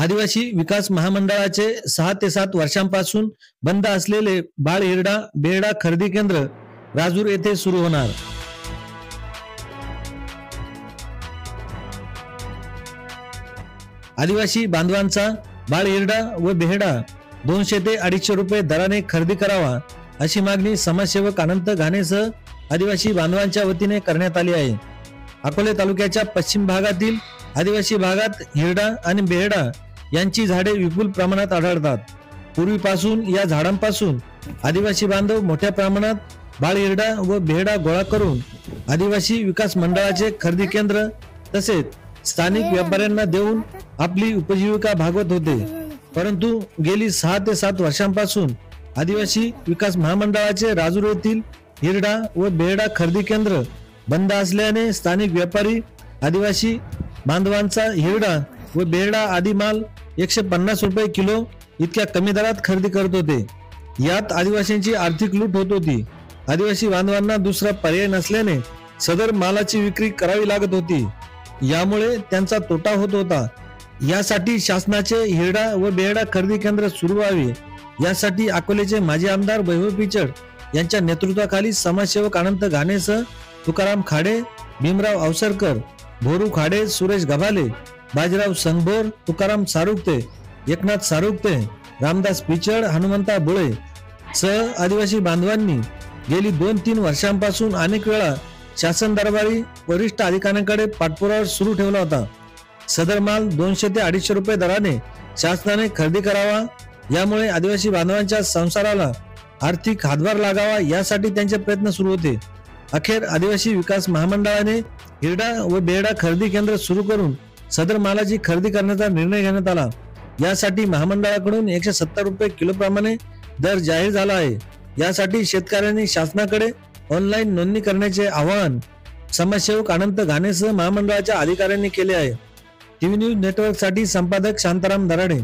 आदिवासी विकास महामंडळाचे 6 ते 7 वर्षांपासून बंद असलेले बाळ हिरडा बेहडा खरेदी केंद्र राजूर येथे सुरू होणार। आदिवासी बांधवांचा बाळ हिरडा व बेहडा 200 ते 250 रुपये दराने खरेदी करावा अशी मागणी समाजसेवक अनंत घाणेसह आदिवासी बांधवांच्या वतीने करण्यात आली आहे। अकोले तालुक्याच्या पश्चिम भागातील आदिवासी भागात हिरडा आणि बेहडा यांची झाडे विपुल प्रमाणात आढळतात। पूर्वीपासून या झाडांपासून आदिवासी बांधव मोठ्या प्रमाणात बाळ हिरडा व बेहडा गोळा करून आदिवासी विकास मंडळाचे खरेदी केंद्र तसेच स्थानिक व्यापाऱ्यांना देऊन आपली उपजीविका भागवत होते। परंतु गेली 6 ते 7 वर्षांपासून आदिवासी विकास महामंडळाचे राजूर येथील हिरडा व बेहडा खरेदी केंद्र बंद असल्याने स्थानिक व्यापारी आदिवासी बांधवांचा हिरडा व बेहडा आदी माल 150 रुपये किलो इतक्या कमी दरात खरेदी करत होते। यात आदिवासींची आर्थिक लूट होत होती। आदिवासी बांधवांना दुसरा पर्याय नसल्याने सदर मालाची विक्री करावी लागत होती, यामुळे त्यांचा तोटा होत होता। यासाठी शासनाचे हिरडा व बेहडा खरेदी केंद्र सुरू व्हावे यासाठी अकोलेचे माजी आमदार वैभव पिचड यांच्या नेतृत्वाखाली समाजसेवक अनंत घाणेसह तुकाराम खाडे, भीमराव अवसरकर, भोरू खाडे, सुरेश गभाले, बाजीराव संगभोर, तुकाराम सारुगते, एकनाथ सारुगते, रामदास पिचड, हनुमंता बुळे सह आदिवासी बांधवांनी गेली 2-3 वर्षांपासून अनेक वेळा शासन दरबारी वरिष्ठ अधिकाऱ्यांकडे पाठपुरावा सुरू ठेवला होता। सदर माल 200 ते 250 रुपये दराने शासनाने खरेदी करावा, यामुळे आदिवासी बांधवांच्या संसाराला आर्थिक हातभार लागावा यासाठी त्यांचे प्रयत्न सुरू होते। अखेर आदिवासी विकास महामंडळाने हिरडा व बेहडा खरेदी केंद्र सुरू करून सदर मालाची खरेदी करण्याचा निर्णय घेण्यात आला। यासाठी महामंडळाकडून 170 रुपये किलो प्रमाणे दर जाहीर झाला आहे। यासाठी शेतकऱ्यांनी शासनाकडे ऑनलाईन नोंदणी करण्याचे आवाहन समाजसेवक अनंत घाणेसह महामंडळाच्या अधिकाऱ्यांनी केले आहे। टीव्ही न्यूज नेटवर्क साठी संपादक शांताराम दराडे।